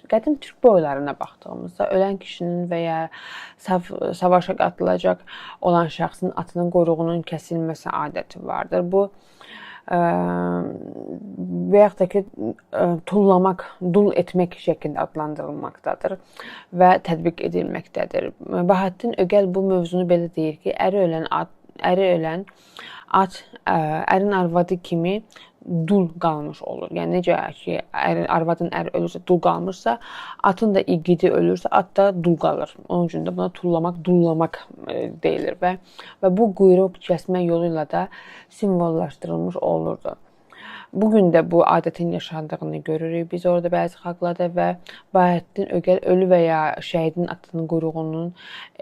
Qədim türk boylarına baxdığımızda ölən kişinin və ya savaşa qatılacaq olan şəxsin atının quyruğunun kəsilməsi adəti vardır. Bu və yaxud da ki, tullamaq, dul etmək şəklində adlandırılmaqdadır və tətbiq edilməkdədir. Bahəddin Ögəl bu mövzunu belə deyir ki, əri ölən at ərin arvadı kimi dul qalmış olur. Yəni necə ki, arvadın əri ölürsə, dul qalmışsa, atın da igidi ölürsə, at da dul qalır. Onun üçün də buna tullamaq, dullamaq deyilir və bu quyruq kəsmə yolu ilə də simvollaşdırılmış olurdu. Bugün də bu adətin yaşandığını görürük biz orada bəzi xalqlarda və Bahəddin Ögəl ölü və ya şəhidin atının quyruğunun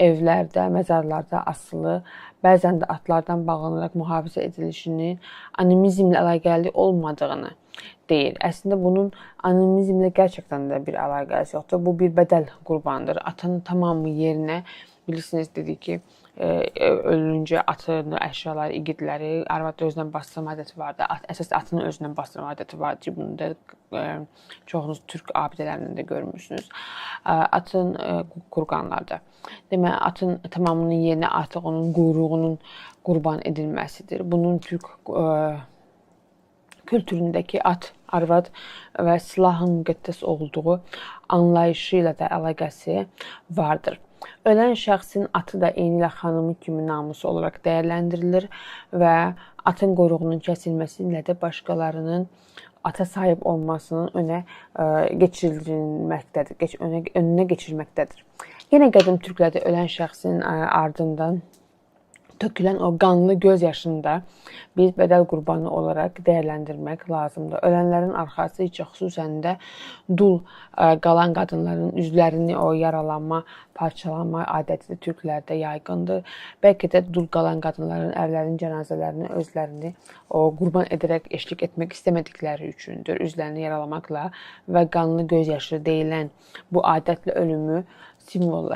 evlərdə, məzarlarda asılı, bəzən də atlardan bağlanaraq mühafizə edilişinin animizmlə əlaqəli olmadığını deyir. Əslində bunun animizmlə gerçəkdən də bir əlaqəsi yoxdur. Bu bir bədəl qurbanıdır. Atın tamamı yerinə, bilirsiniz, dedik ki, ölüncə atın əşyaları, igidləri arvad özündən bastırma adəti vardı. Əsas atın özündən bastırma adəti vardı ki, bunu da çoxunuz türk abidələrində də görmüşsünüz. Atın qurqanlarda. Deməli, atın tamamının yerinə artıq onun quyruğunun qurban edilməsidir. Bunun türk kültüründəki at, arvad və silahın müqəddəs olduğu anlayışı ilə də əlaqəsi vardır. Ölən şəxsin atı da eynilə xanımı kimi namusu olaraq dəyərləndirilir və atın quyruğunun kəsilməsi ilə də başqalarının ata sahib olmasının önə keçirilməkdədir. Yenə qədim türklərdə ölən şəxsin ardından tökülən o qanlı göz yaşında bir bədəl qurbanı olaraq dəyərləndirmək lazımdır. Ölənlərin arxası isə xüsusən də dul qalan qadınların üzlərini o yaralanma, parçalanma adəti də türklərdə yaygındır. Bəlkə də dul qalan qadınların ərlərinin cənazələrini özlərini o qurban edərək eşlik etmək istəmədikləri üçündür. Üzlərini yaralamaqla və qanlı göz yaşı deyilən bu adətlə ölümü simvollaşdırır.